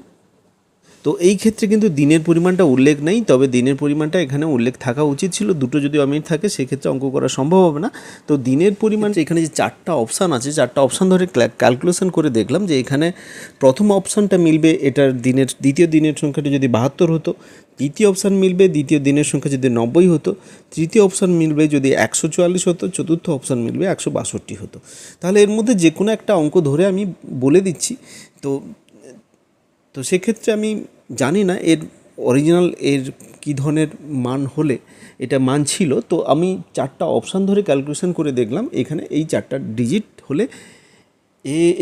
তো এই ক্ষেত্রে কিন্তু দিনের পরিমাণটা উল্লেখ নেই, তবে দিনের পরিমাণটা এখানে উল্লেখ থাকা উচিত ছিল। দুটো যদি অমিট থাকে সেক্ষেত্রে অঙ্ক করা সম্ভব হবে না। তো দিনের পরিমাণ এখানে যে 4টা অপশান আছে, 4টা অপশান ধরে ক্যালকুলেশন করে দেখলাম যে এখানে প্রথম অপশানটা মিলবে এটার দ্বিতীয় দিনের সংখ্যাটা যদি 72 হতো, তৃতীয় অপশান মিলবে দ্বিতীয় দিনের সংখ্যা যদি 90 হতো, তৃতীয় অপশান মিলবে যদি 144 হতো, চতুর্থ অপশান মিলবে 162 হতো। তাহলে এর মধ্যে যে কোনো একটা অঙ্ক ধরে আমি বলে দিচ্ছি। তো সেক্ষেত্রে আমি জানি না এর অরিজিনাল এর কী ধরনের মান হলে এটা মান ছিল। তো আমি 4টা অপশান ধরে ক্যালকুলেশন করে দেখলাম এখানে এই 4টা ডিজিট হলে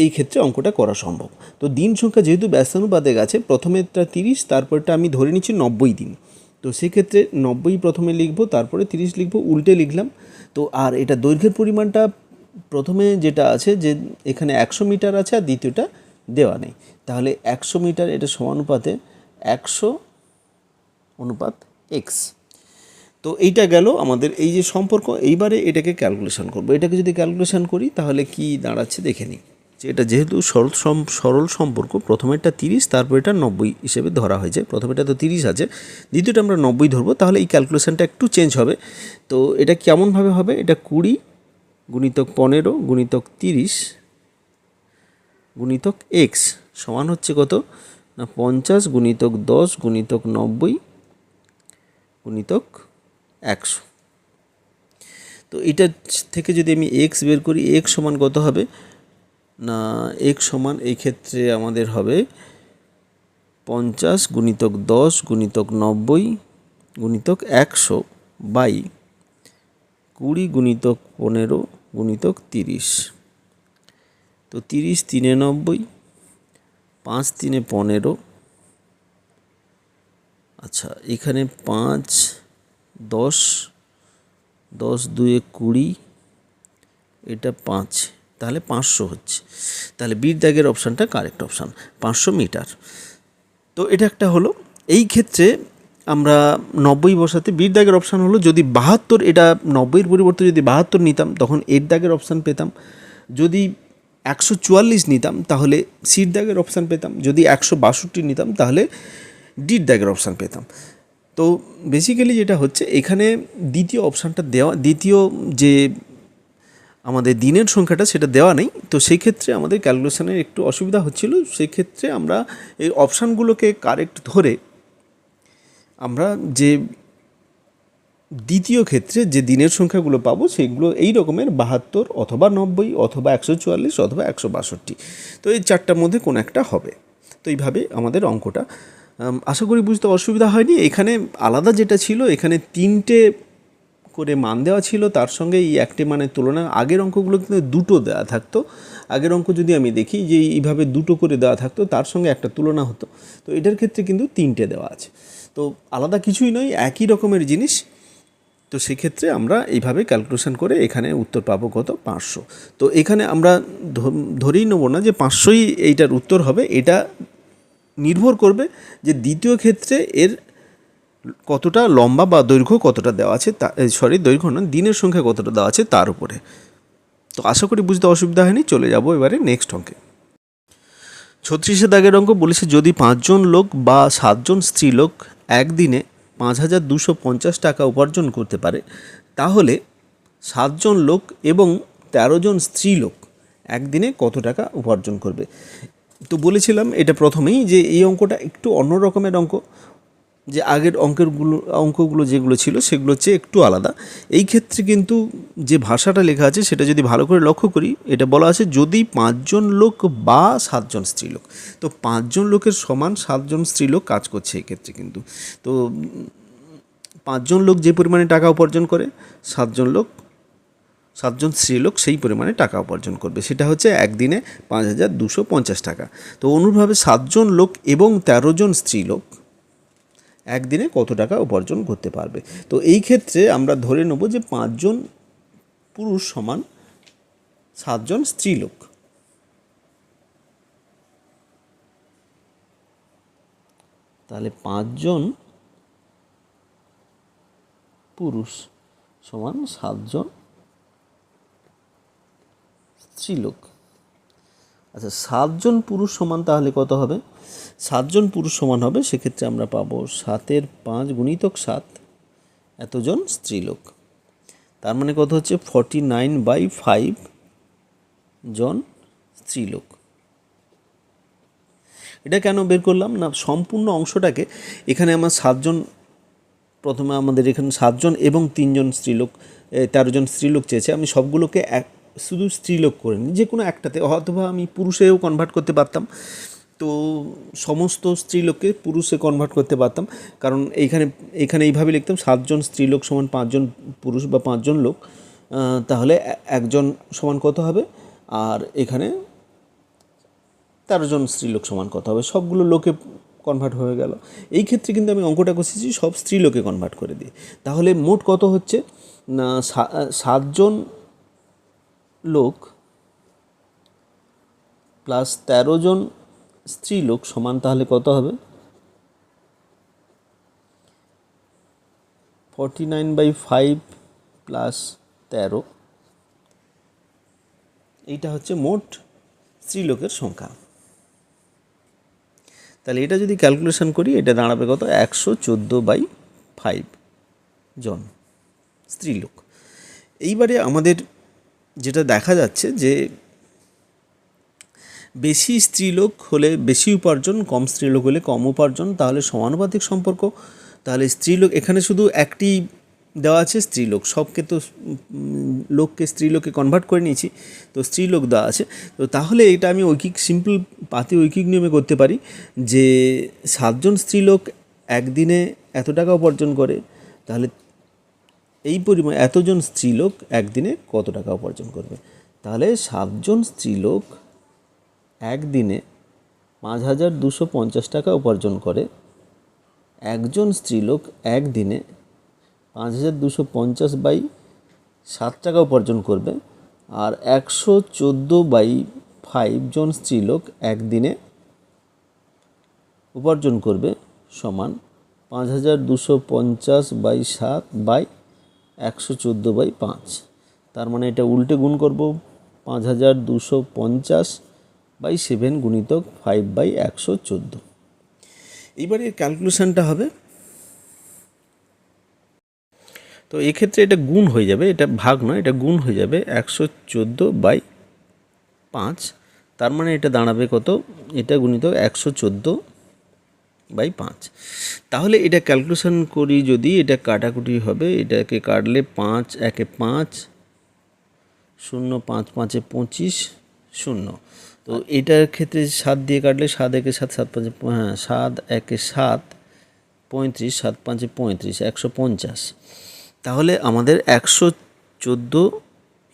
এই ক্ষেত্রে অঙ্কটা করা সম্ভব। তো দিন সংখ্যা যেহেতু ব্যস্তানুপাতে গেছে, প্রথমেরটা 30, তারপরটা আমি ধরে নিচ্ছি 90 দিন। তো সেক্ষেত্রে 90 প্রথমে লিখবো, তারপরে 30 লিখবো, উল্টে লিখলাম। তো আর এটা দৈর্ঘ্যের পরিমাণটা প্রথমে যেটা আছে যে এখানে 100 মিটার আছে আর দ্বিতীয়টা দেওয়া নেই, তাহলে 100 মিটার এটা সমানুপাতে 100 অনুপাত x। তো এইটা গেল আমাদের এই যে সম্পর্ক। এইবারে এটাকে ক্যালকুলেশন করবো। এটাকে যদি ক্যালকুলেশন করি তাহলে কি দাঁড়াচ্ছে দেখে নিই। এটা যেহেতু সরল সম্পর্ক, প্রথমেরটা 30 তারপর এটা 90 হিসেবে ধরা হয়েছে। প্রথমেরটা তো 30 আছে, দ্বিতীয়টা আমরা 90 ধরবো, তাহলে এই ক্যালকুলেশনটা একটু চেঞ্জ হবে। তো এটা কেমনভাবে হবে, এটা 20 গুণিতক 15 গুণিতক 30 গুণিতক x সমান হচ্ছে কত না 50 গুণিতক 10 গুণিতক 90 গুণিতক 100। তো এটা থেকে যদি আমি x বের করি, x সমান কত হবে না, x সমান এই ক্ষেত্রে আমাদের হবে 50 গুণিতক 10 গুণিতক 90 গুণিতক 100 বাই 20 গুণিতক 15 গুণিতক 30। তো 30 3 90, 5 3 15, আচ্ছা এখানে 5 10, 10 2 20, এটা 5, তাহলে 500 হচ্ছে। তাহলে বির দাগের অপশানটা কারেক্ট অপশান, 500 মিটার। তো এটা একটা হলো। এই ক্ষেত্রে আমরা 90 বসাতে বির দাগের অপশান হলো যদি 72, এটা 90-এর পরিবর্তে যদি 72 নিতাম তখন এর দাগের অপশান পেতাম। যদি 144 নিতাম তাহলে সির দাগের অপশান পেতাম। যদি 162 নিতাম তাহলে ডির দাগের অপশান পেতাম। তো বেসিক্যালি যেটা হচ্ছে এখানে দ্বিতীয় অপশানটা দেওয়া, দ্বিতীয় যে আমাদের দিনের সংখ্যাটা সেটা দেওয়া নেই। তো সেই ক্ষেত্রে আমাদের ক্যালকুলেশনের একটু অসুবিধা হচ্ছিল। সেই ক্ষেত্রে আমরা এই অপশানগুলোকে কারেক্ট ধরে আমরা যে দ্বিতীয় ক্ষেত্রে যে দিনের সংখ্যাগুলো পাবো সেগুলো এই রকমের 72 অথবা 90 অথবা 144 অথবা 162। তো এই 4টার মধ্যে কোনো একটা হবে। তো এইভাবে আমাদের অঙ্কটা, আশা করি বুঝতে অসুবিধা হয়নি। এখানে আলাদা যেটা ছিল, এখানে 3টে করে মান দেওয়া ছিল, তার সঙ্গে এই একটি মানের তুলনা। আগের অঙ্কগুলো কিন্তু 2টো দেওয়া থাকতো। আগের অঙ্ক যদি আমি দেখি যে এইভাবে 2টো করে দেওয়া থাকতো, তার সঙ্গে একটা তুলনা হতো। তো এটার ক্ষেত্রে কিন্তু 3টে দেওয়া আছে। তো আলাদা কিছুই নয়, একই রকমের জিনিস। তো সেক্ষেত্রে আমরা এইভাবে ক্যালকুলেশন করে এখানে উত্তর পাবো কত, 500। তো এখানে আমরা ধরেই নেব না যে 500ই এইটার উত্তর হবে। এটা নির্ভর করবে যে দ্বিতীয় ক্ষেত্রে এর কতটা লম্বা বা দৈর্ঘ্য কতটা দেওয়া আছে, দৈর্ঘ্য না, দিনের সংখ্যা কতটা দেওয়া আছে তার উপরে। তো আশা করি বুঝতে অসুবিধা হয়নি। চলে যাব এবারে নেক্সট অঙ্কে। 36 দাগের অঙ্ক বলেছে, যদি 5 জন লোক বা 7 জন স্ত্রীলোক একদিনে 5,250 টাকা উপার্জন করতে পারে, তাহলে 7 জন লোক এবং 13 জন স্ত্রী লোক একদিনে কত টাকা উপার্জন করবে। তো বলেছিলাম এটা প্রথমেই যে এই অঙ্কটা একটু অন্য রকমের অঙ্ক, যে আগের অঙ্কগুলো যেগুলো ছিল সেগুলো হচ্ছে একটু আলাদা। এই ক্ষেত্রে কিন্তু যে ভাষাটা লেখা আছে সেটা যদি ভালো করে লক্ষ্য করি, এটা বলা আছে যদি 5 জন লোক বা 7 জন স্ত্রীলোক। তো 5 জন লোকের সমান 7 জন স্ত্রীলোক কাজ করছে এই ক্ষেত্রে কিন্তু। তো 5 জন লোক যে পরিমাণে টাকা উপার্জন করে, 7 জন স্ত্রীলোক সেই পরিমাণে টাকা উপার্জন করবে, সেটা হচ্ছে একদিনে 5,250 টাকা। তো অনুরূপভাবে 7 জন লোক এবং 13 জন স্ত্রীলোক একদিনে কত টাকা উপার্জন করতে পারবে। তো এই ক্ষেত্রে আমরা ধরে নেব যে 5 জন পুরুষ সমান 7 জন স্ত্রীলোক। তাহলে 5 জন পুরুষ সমান 7 জন স্ত্রীলোক। আচ্ছা, 7 জন পুরুষ সমান তাহলে কত হবে? 7 জন পুরুষ সমান হবে, সেক্ষেত্রে আমরা পাবো 7-এর 5 গুণিতক 7 এতজন স্ত্রীলোক। তার মানে কত হচ্ছে 49/5 জন স্ত্রীলোক। এটা কেন বের করলাম না, সম্পূর্ণ অংশটাকে এখানে আমার 7 জন, প্রথমে আমাদের এখানে 7 জন এবং 3 জন স্ত্রীলোক, 13 জন স্ত্রীলোক চেয়েছে। আমি সবগুলোকে শুধু স্ত্রীলোক করে নিই, যে কোনো একটাতে, অথবা আমি পুরুষেও কনভার্ট করতে পারতাম। তো সমস্ত স্ত্রীলোককে পুরুষে কনভার্ট করতে পারতাম, কারণ এইখানে এইভাবে লিখতাম 7 জন স্ত্রীলোক সমান 5 জন পুরুষ বা 5 জন লোক, তাহলে একজন সমান কত হবে, আর এখানে 13 জন স্ত্রীলোক সমান কত হবে, সবগুলো লোকে কনভার্ট হয়ে গেল। এই ক্ষেত্রে কিন্তু আমি অঙ্কটা কষেছি সব স্ত্রীলোকে কনভার্ট করে দিই। তাহলে মোট কত হচ্ছে না, 7 জন লোক প্লাস 13 জন স্ত্রীলোক সমান তাহলে কত হবে 49/5 প্লাস 13, এইটা হচ্ছে মোট স্ত্রীলোকের সংখ্যা। তাহলে এটা যদি ক্যালকুলেশন করি, এটা দাঁড়াবে কত 114/5 জন স্ত্রীলোক। এইবারে আমাদের যেটা দেখা যাচ্ছে যে বেশি স্ত্রীলোক হলে বেশি উপার্জন, কম স্ত্রীলোক হলে কম উপার্জন, তাহলে সমানুপাতিক সম্পর্ক। তাহলে স্ত্রীলোক এখানে শুধু একটি দেওয়া আছে স্ত্রীলোক, সবকে তো লোককে স্ত্রীলোকে কনভার্ট করে নিয়েছি, তো স্ত্রীলোক দেওয়া আছে। তো তাহলে এটা আমি সিম্পল পাতি ঐকিক নিয়মে করতে পারি যে 7 জন স্ত্রীলোক একদিনে এত টাকা উপার্জন করে, তাহলে এই পরিমাণ এতজন স্ত্রীলোক একদিনে কত টাকা উপার্জন করবে। তাহলে 7 জন স্ত্রীলোক একদিনে 5,250 টাকা উপার্জন করে, একজন স্ত্রীলোক একদিনে 5,250/7 টাকা উপার্জন করবে, আর 114/5 জন স্ত্রীলোক একদিনে উপার্জন করবে সমান 5,250/7/114/5। তার মানে এটা উল্টে গুণ করব, 5,250/7 গুণিতক 5/114। এইবারে ক্যালকুলেশানটা হবে, তো এক্ষেত্রে এটা গুণ হয়ে যাবে, এটা ভাগ নয়, এটা গুণ হয়ে যাবে 114/5। তার মানে এটা দাঁড়াবে কত, এটা গুণিতক 114/5। তাহলে এটা ক্যালকুলেশন করি যদি, এটা কাটাকুটি হবে, এটাকে কাটলে 5 একে 5, 0 5 5-এ 25, 0। তো এটার ক্ষেত্রে 7 দিয়ে কাটলে 7 একে 7, 7 5-এ 7 একে 7, 35, 7 5-এ 35, 150। তাহলে আমাদের 114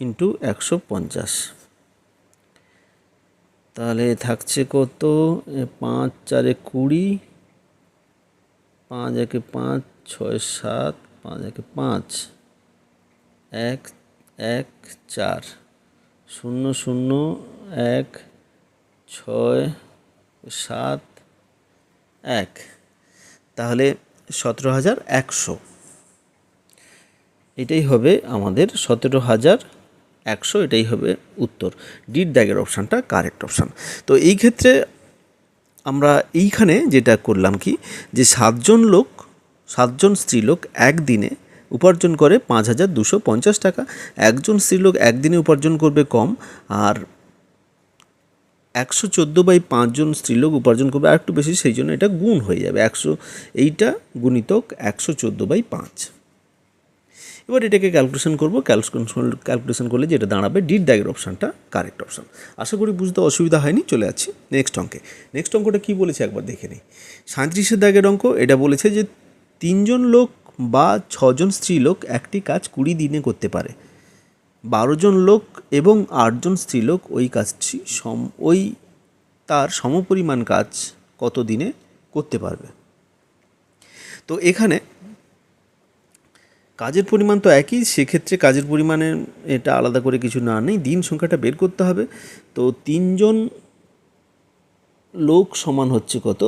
ইন্টু 150, তাহলে থাকছে কত 5 4-এ 20, 5 একে 5, 6 7, 5 একে 5, 1 1 4, 0 0 1 6 7 1, তাহলে 17,100। এটাই হবে আমাদের 17,100, এটাই হবে উত্তর। ডিড দাগের অপশানটা কারেক্ট অপশান। তো এই ক্ষেত্রে আমরা এইখানে যেটা করলাম কি, যে 7জন স্ত্রীলোক একদিনে উপার্জন করে 5,250 টাকা। একজন স্ত্রীলোক একদিনে উপার্জন করবে কম, আর 114/5 স্ত্রীলোক উপার্জন করবে আর একটু বেশি, সেই জন্য এটা গুণ হয়ে যাবে 100, এইটা গুণিতক 114/5। এবার এটাকে ক্যালকুলেশন করব, ক্যালকুলেশন করলে যেটা দাঁড়াবে ডির দাগের অপশানটা কারেক্ট অপশান। আশা করি বুঝতে অসুবিধা হয়নি। চলে যাচ্ছি নেক্সট অঙ্কে। নেক্সট অঙ্কটা কী বলেছে একবার দেখে নিই। 37 দাগের অঙ্ক। এটা বলেছে যে 3জন লোক বা 6জন স্ত্রীলোক একটি কাজ 20 দিনে করতে পারে। 12জন লোক এবং 8জন স্ত্রীলোক ওই কাজটি তার সমপরিমাণ কাজ কত দিনে করতে পারবে। তো এখানে কাজের পরিমাণ তো একই, সেক্ষেত্রে কাজের পরিমাণে এটা আলাদা করে কিছু না নেই, দিন সংখ্যাটা বের করতে হবে। তো 3জন লোক সমান হচ্ছে কত,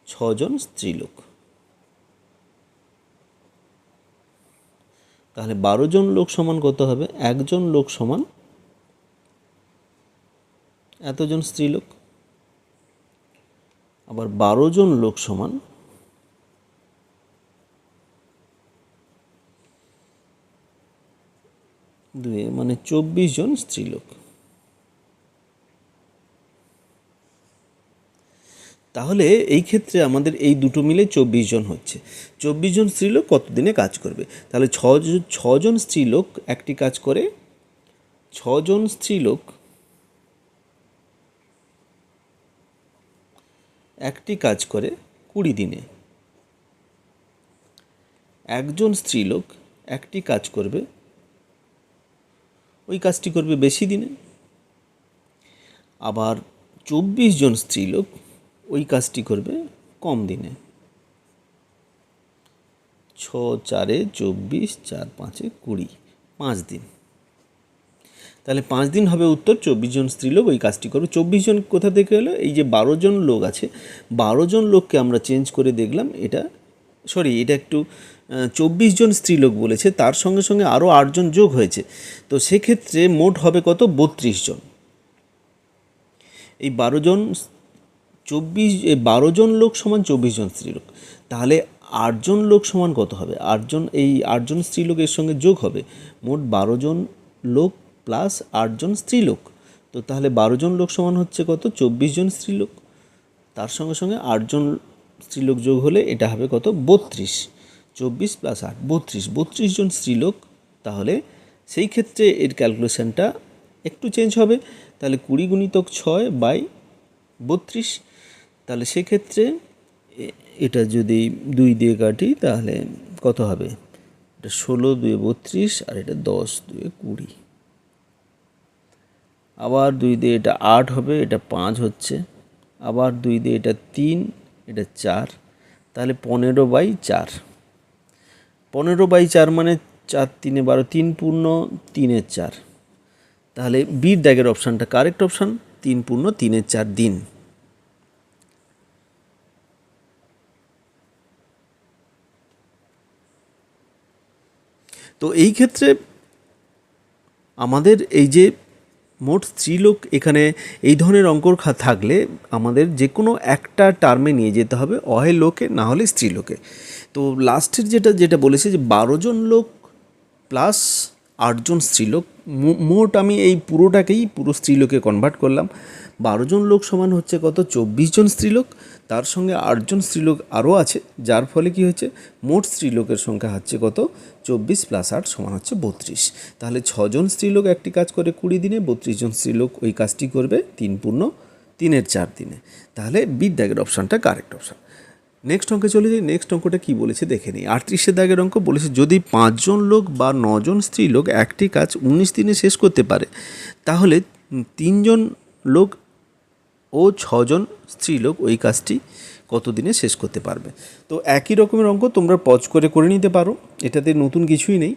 6জন স্ত্রীলোক। তাহলে 12জন লোক সমান কত হবে, একজন লোক সমান এতজন স্ত্রীলোক। আবার 12জন লোক সমান 2, মানে 24 জন স্ত্রীলোক। তাহলে এই ক্ষেত্রে আমাদের এই দুটো মিলে 24 জন হচ্ছে। 24 জন স্ত্রীলোক কত দিনে কাজ করবে? তাহলে 6জন স্ত্রীলোক একটি কাজ করে, 6জন স্ত্রীলোক একটি কাজ করে 20 দিনে। একজন স্ত্রীলোক একটি কাজ করবে, ওই কাজটি করবে বেশি দিনে। আবার 24 জন স্ত্রীলোক ওই কাজটি করবে কম দিনে। 6 4 24, 4 5 20, 5 দিন। তাহলে 5 দিন হবে উত্তর। 24 জন স্ত্রীলোক ওই কাজটি করবে। 24 জন কোথা থেকে এলো? এই যে 12জন লোক আছে, 12জন লোককে আমরা চেঞ্জ করে দেখলাম, এটা একটু 24 জন স্ত্রীলোক বলেছে, তার সঙ্গে সঙ্গে আরও 8জন যোগ হয়েছে, তো সেক্ষেত্রে মোট হবে কত, 32 জন। এই 12জন লোক সমান 24 জন স্ত্রীলোক। তাহলে 8জন লোক সমান কত হবে? 8জন স্ত্রীলোক এর সঙ্গে যোগ হবে, মোট 12জন লোক প্লাস 8জন স্ত্রীলোক। তো তাহলে 12জন লোক সমান হচ্ছে কত, 24 জন স্ত্রীলোক। তার সঙ্গে সঙ্গে 8জন স্ত্রীলোক যোগ হলে এটা হবে কত, 32। 24 + 8, 32 জন স্ত্রীলোক। তাহলে সেই ক্ষেত্রে এর ক্যালকুলেশনটা একটু চেঞ্জ হবে। তাহলে 20 × 6/32। তাহলে সেক্ষেত্রে এটা যদি 2 দিয়ে কাটি তাহলে কত হবে, এটা 16 × 2 = 32, আর এটা 10 × 2 = 20। আবার 2 দিয়ে এটা 8 হবে, এটা 5 হচ্ছে। আবার 2 দিয়ে এটা 3, এটা 4। তাহলে 15/4। 15/4 মানে 4 × 3 = 12, 3 পূর্ণ 3 × 4। তাহলে বির দাগের অপশানটা কারেক্ট অপশান, 3 পূর্ণ 3 × 4 দিন। তো এই ক্ষেত্রে আমাদের এই যে মোট স্ত্রীলোক, এখানে এই ধরনের অঙ্ক থাকলে আমাদের যে কোনো একটা টার্মে নিয়ে যেতে হবে, হয় লোকে না হলে স্ত্রীলোকে। তো লাস্টের যেটা বলেছে যে 12জন লোক প্লাস 8জন স্ত্রীলোক, মোট আমি এই পুরোটাকেই পুরো স্ত্রীলোকে কনভার্ট করলাম। 12জন লোক সমান হচ্ছে কত, 24 জন স্ত্রীলোক। তার সঙ্গে 8জন স্ত্রীলোক আরও আছে, যার ফলে কি হচ্ছে, মোট স্ত্রীলোকের সংখ্যা হচ্ছে কত, 24 + 8 সমান হচ্ছে 32। তাহলে 6জন স্ত্রীলোক একটি কাজ করে 20 দিনে, 32 জন স্ত্রীলোক ওই কাজটি করবে 3 পূর্ণ 3 × 4 দিনে। তাহলে বির দাগের অপশানটা কারেক্ট অপশান। নেক্সট অঙ্কে চলে যাই। নেক্সট অঙ্কটা কী বলেছে দেখে নিই। 38 দাগের অঙ্ক বলেছে, যদি 5জন লোক বা 9জন স্ত্রীলোক একটি কাজ 19 দিনে শেষ করতে পারে, তাহলে 3জন লোক ও 6জন স্ত্রীলোক ওই কাজটি কত দিনে শেষ করতে পারবে। তো একই রকমের অঙ্ক তোমরা পজ করে নিতে পারো, এটাতে নতুন কিছুই নেই।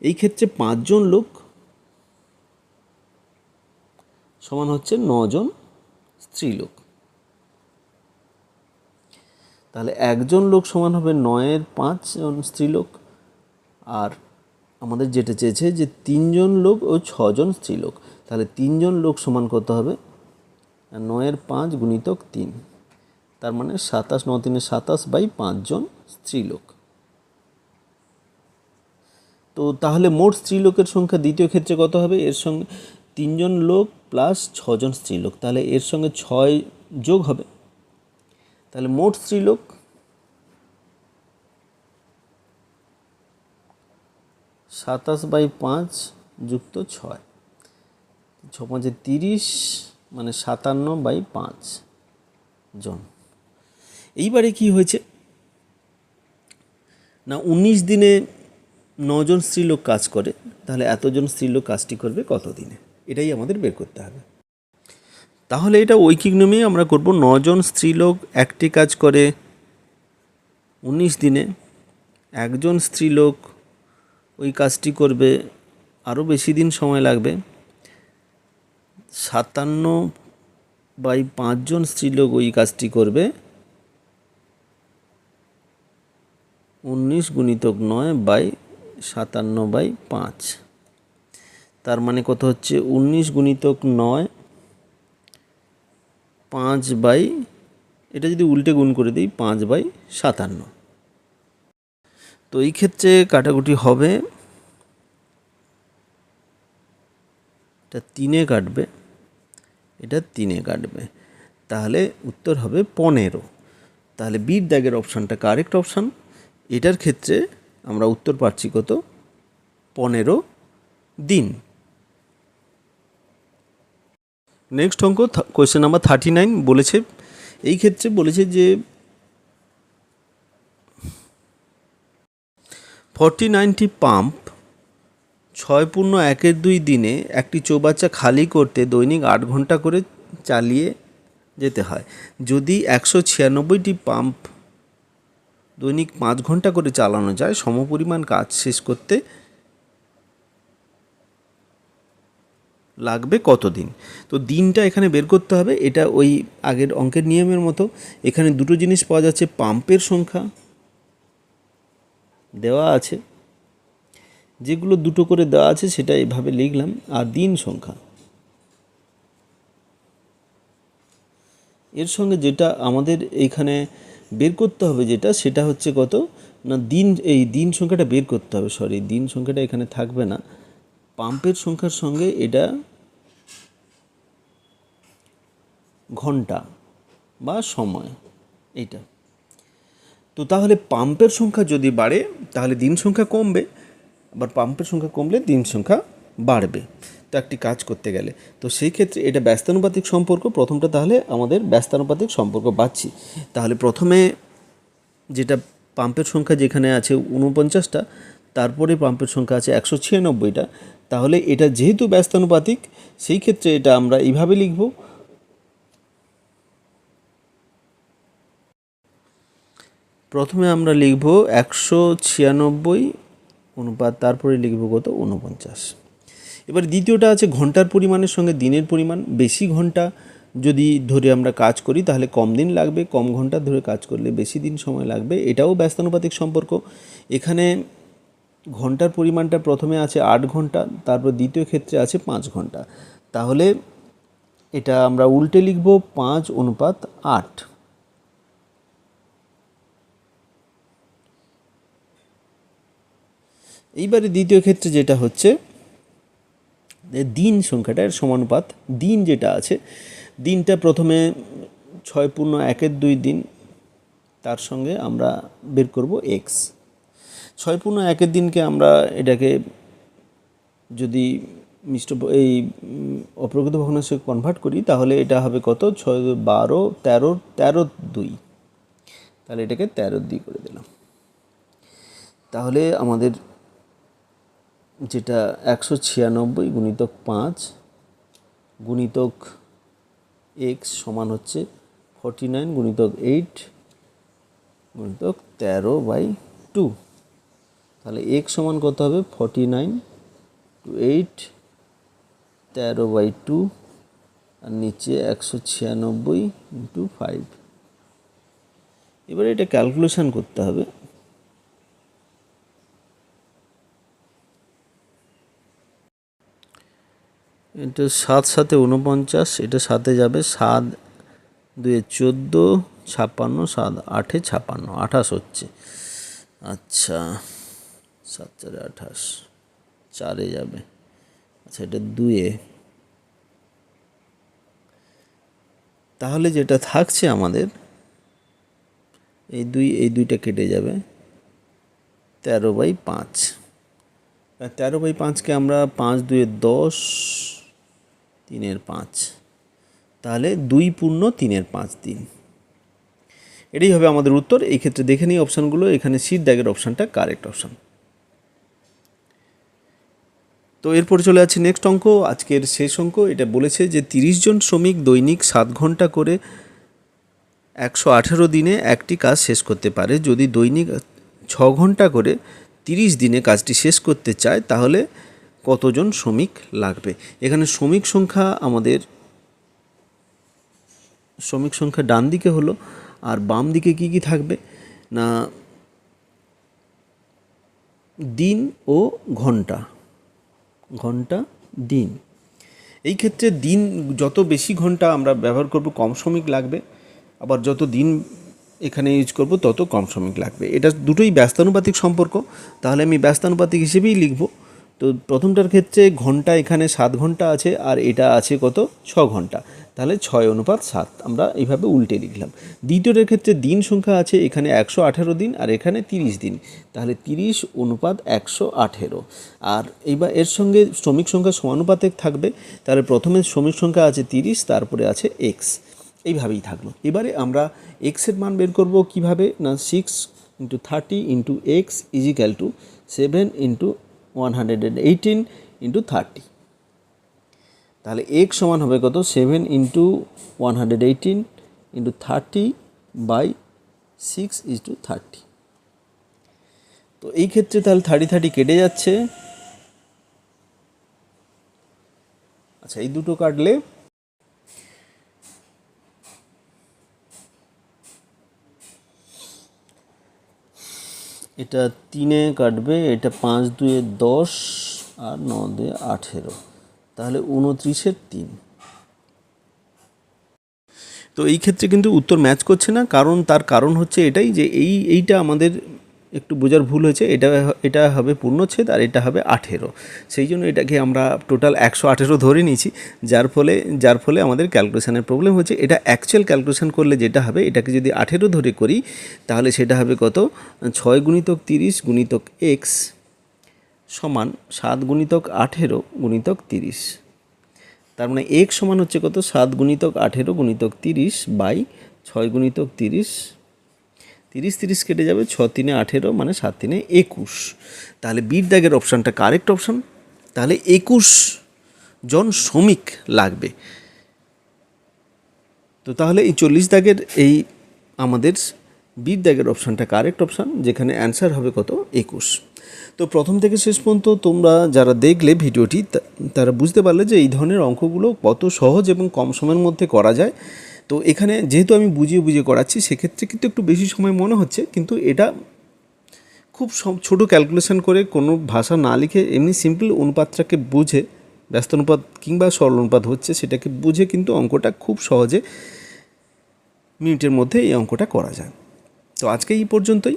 এই ক্ষেত্রে 5জন লোক সমান হচ্ছে 9জন স্ত্রীলোক। তাহলে একজন লোক সমান হবে 9 × 5 জন স্ত্রীলোক। আর আমাদের যেটা চেয়েছে যে 3জন লোক ও 6জন স্ত্রীলোক, তাহলে 3জন লোক সমান কত হবে, 9 5 গুণিতক 3, তার মানে 27, 9 3 27 বাই 5 জন স্ত্রীলোক। তো তাহলে মোট স্ত্রীলোকের সংখ্যা দ্বিতীয় ক্ষেত্রে কত হবে? এর সঙ্গে 3 জন লোক প্লাস 6 জন স্ত্রীলোক, তাহলে এর সঙ্গে 6 যোগ হবে। তাহলে মোট স্ত্রীলোক 27 বাই 5 যুক্ত 6, 6 5 30, মানে 57 বাই 5 জন। এইবারে কি হয়েছে না, 19 দিনে 9 জন স্ত্রীলোক কাজ করে, তাহলে এতজন স্ত্রীলোক কাজটি করবে কত দিনে? এটাই আমাদের বের করতে হবে। তাহলে এটা ঐকিক নিয়মেই আমরা করব। 9 জন স্ত্রীলোক একটি কাজ করে 19 দিনে, একজন স্ত্রীলোক ওই কাজটি করবে আরও বেশি দিন সময় লাগবে। 57 বাই 5 জন স্ত্রীলোক ওই কাজটি করবে 19 গুণিতক 9 বাই 57 বাই 5, তার মানে কত হচ্ছে? 19 গুণিতক 9 5 বাই, এটা যদি উল্টে গুণ করে দিই 5 বাই 57। তো এই ক্ষেত্রে কাটাকুটি হবে, এটা 3-এ কাটবে, এটা 3-এ কাটবে, তাহলে উত্তর হবে 15। তাহলে বির দাগের অপশানটা কারেক্ট অপশান। এটার ক্ষেত্রে আমরা উত্তর পাচ্ছি কত? 15 দিন। নেক্সট অঙ্ক, কোয়েশ্চেন নাম্বার 39 বলেছে, এই ক্ষেত্রে বলেছে যে 49টি পাম্প 6.1/2 দিনে একটি চৌবাচ্চা খালি করতে দৈনিক 8 ঘন্টা করে চালিয়ে যেতে হয়। যদি 196টি পাম্প দৈনিক 5 ঘন্টা করে চালানো যায়, সমপরিমাণ কাজ শেষ করতে লাগবে কত দিন? তো দিনটা এখানে বের করতে হবে। এটা ওই আগের অঙ্কের নিয়মের মতো। এখানে দুটো জিনিস পাওয়া যাচ্ছে, পাম্পের সংখ্যা দেওয়া আছে, যেগুলো দুটো করে দেওয়া আছে সেটা এভাবে লিখলাম, আর দিন সংখ্যা। এর সঙ্গে যেটা আমাদের এইখানে বের করতে হবে যেটা, সেটা হচ্ছে কত না দিন, এই দিন সংখ্যাটা বের করতে হবে। সরি, দিন সংখ্যাটা এখানে থাকবে না, পাম্পের সংখ্যার সঙ্গে এটা ঘন্টা বা সময়, এইটা। তো তাহলে পাম্পের সংখ্যা যদি বাড়ে তাহলে দিন সংখ্যা কমবে, আবার পাম্পের সংখ্যা কমলে দিন সংখ্যা বাড়বে। তো একটি কাজ করতে গেলে, তো সেই ক্ষেত্রে এটা ব্যস্তানুপাতিক সম্পর্ক। প্রথমটা তাহলে আমাদের ব্যস্তানুপাতিক সম্পর্ক পাচ্ছি। তাহলে প্রথমে যেটা পাম্পের সংখ্যা যেখানে আছে 49টা, তারপরে পাম্পের সংখ্যা আছে 196টা, তাহলে এটা যেহেতু ব্যস্তানুপাতিক, সেই ক্ষেত্রে এটা আমরা এইভাবে লিখব, প্রথমে আমরা লিখব 196 অনুপাত, তারপরে লিখব কত? 49। এবার দ্বিতীয়টা আছে ঘন্টার পরিমাণের সঙ্গে দিনের পরিমাণ। বেশি ঘন্টা যদি ধরে আমরা কাজ করি তাহলে কম দিন লাগবে, কম ঘন্টা ধরে কাজ করলে বেশি দিন সময় লাগবে। এটাও ব্যস্তানুপাতিক সম্পর্ক। এখানে ঘন্টার পরিমাণটা প্রথমে আছে 8 ঘন্টা, তারপর দ্বিতীয় ক্ষেত্রে আছে 5 ঘন্টা। তাহলে এটা আমরা উল্টে লিখব 5 অনুপাত 8। এইবারে দ্বিতীয় ক্ষেত্রে যেটা হচ্ছে দিন সংখ্যাটার সমানুপাত, দিন যেটা আছে, দিনটা প্রথমে 6.1/2 দিন, তার সঙ্গে আমরা বের করব এক্স। 6.1 দিনকে আমরা এটাকে যদি এই অপ্রকৃত ভগ্নাংশে কনভার্ট করি তাহলে এটা হবে কত? 6 12 13 13 2, তাহলে এটাকে 13 2 করে দিলাম। তাহলে আমাদের যেটা 196 গুণিতক 5 গুণিতক এক্স সমান হচ্ছে 49 গুণিতক 8 গুণিতক 13/2। তাহলে এক্স সমান কত হবে? 49 to 8 13/2, আর নিচে 196 into 5। এবারে এটা ক্যালকুলেশন করতে হবে। এটা 7 7 49, এটা 7 যাবে, 7 2 14, 56, 7 8 56, 28 হচ্ছে। আচ্ছা 7 4 28, 4 যাবে। আচ্ছা এটা 2, তাহলে যেটা থাকছে আমাদের এই দুইটা কেটে যাবে, 13/5। 13/5কে আমরা 5 2 10, 3 5, তাহলে 2 পূর্ণ 3 5 দিন। এটাই হবে আমাদের উত্তর। এই ক্ষেত্রে দেখে নিই অপশানগুলো, এখানে সিট দাগের অপশানটা কারেক্ট অপশান। তো এরপর চলে যাচ্ছে নেক্সট অঙ্ক, আজকের শেষ অঙ্ক। এটা বলেছে যে 30 জন শ্রমিক দৈনিক 7 ঘন্টা করে 118 দিনে একটি কাজ শেষ করতে পারে। যদি দৈনিক 6 ঘন্টা করে 30 দিনে কাজটি শেষ করতে চায় তাহলে কতজন শ্রমিক লাগবে? এখানে শ্রমিক সংখ্যা ডান দিকে হলো, আর বাম দিকে কি কি থাকবে না দিন ও ঘন্টা, দিন। এই ক্ষেত্রে দিন যত বেশি ঘন্টা আমরা ব্যবহার করব কম শ্রমিক লাগবে, আবার যত দিন এখানে ইউজ করব তত কম শ্রমিক লাগবে। এটা দুটোই ব্যস্তানুপাতিক সম্পর্ক, তাহলে আমি ব্যস্তানুপাতিক হিসেবেই লিখব। তো প্রথমটার ক্ষেত্রে ঘন্টা এখানে 7 ঘন্টা আছে, আর এটা আছে কত 6 ঘন্টা, তাহলে 6:7 আমরা এইভাবে উল্টে লিখলাম। দ্বিতীয়টার ক্ষেত্রে দিন সংখ্যা আছে এখানে 118 দিন, আর এখানে 30 দিন, তাহলে 30:118। আর এইবার এর সঙ্গে শ্রমিক সংখ্যা সমানুপাতে থাকবে, তাহলে প্রথমে শ্রমিক সংখ্যা আছে 30, তারপরে আছে এক্স, এইভাবেই থাকলো। এবারে আমরা এক্সের মান বের করব কিভাবে না 6 × 30 × x = 7 × 118 × 30। তাহলে x সমান হবে কত 7 × 118 × 30/6:30। তো এই ক্ষেত্রে তাহলে 30 কেটে যাচ্ছে। আচ্ছা এই দুটো কাটলে এটা 3 কাটবে, এটা 5 2 10 আর 9 2 18, তাহলে 29/3। তো এই ক্ষেত্রে কিন্তু উত্তর ম্যাচ করছে না, তার কারণ হচ্ছে এটাই যে এইটা আমাদের একটু বোঝার ভুল হয়েছে। এটা হবে পূর্ণচ্ছেদ আর এটা হবে 18, সেই জন্য এটাকে আমরা টোটাল 118 ধরে নিয়েছি, যার ফলে আমাদের ক্যালকুলেশনের প্রবলেম হচ্ছে। এটা অ্যাকচুয়াল ক্যালকুলেশন করলে যেটা হবে, এটাকে যদি 18 ধরে করি তাহলে সেটা হবে কত 6 × 30 × x সমান 7 × 18 × 30। তার মানে x সমান হচ্ছে কত 7 × 18 × 30/6 × 30, 30 কেটে যাবে, 6 3 18 মানে 7 3 21। তাহলে বির দাগের অপশানটা কারেক্ট অপশান, তাহলে 21 জন শ্রমিক লাগবে। তো তাহলে এই 40 দাগের এই আমাদের বির দাগের অপশানটা কারেক্ট অপশান, যেখানে অ্যান্সার হবে কত 21। তো প্রথম থেকে শেষ পর্যন্ত তোমরা যারা দেখলে ভিডিওটি তারা বুঝতে পারলে যে এই ধরনের অঙ্কগুলো কত সহজ এবং কম সময়ের মধ্যে করা যায়। তো এখানে যেহেতু আমি বুঝিয়ে করাচ্ছি, সেক্ষেত্রে কিন্তু একটু বেশি সময় মনে হচ্ছে, কিন্তু এটা খুব ছোট ক্যালকুলেশন করে কোনো ভাষা না লিখে এমনি সিম্পল অনুপাতটাকে বুঝে, ব্যস্ত অনুপাত কিংবা সরল অনুপাত হচ্ছে সেটাকে বুঝে কিন্তু অঙ্কটা খুব সহজে মিনিটের মধ্যে এই অঙ্কটা করা যায়। তো আজকে এই পর্যন্তই।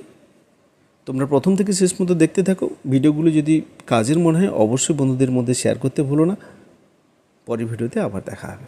তোমরা প্রথম থেকে শেষ পর্যন্ত দেখতে থাকো। ভিডিওগুলো যদি কাজের মনে হয় অবশ্যই বন্ধুদের মধ্যে শেয়ার করতে ভুলো না। পরের ভিডিওতে আবার দেখা হবে।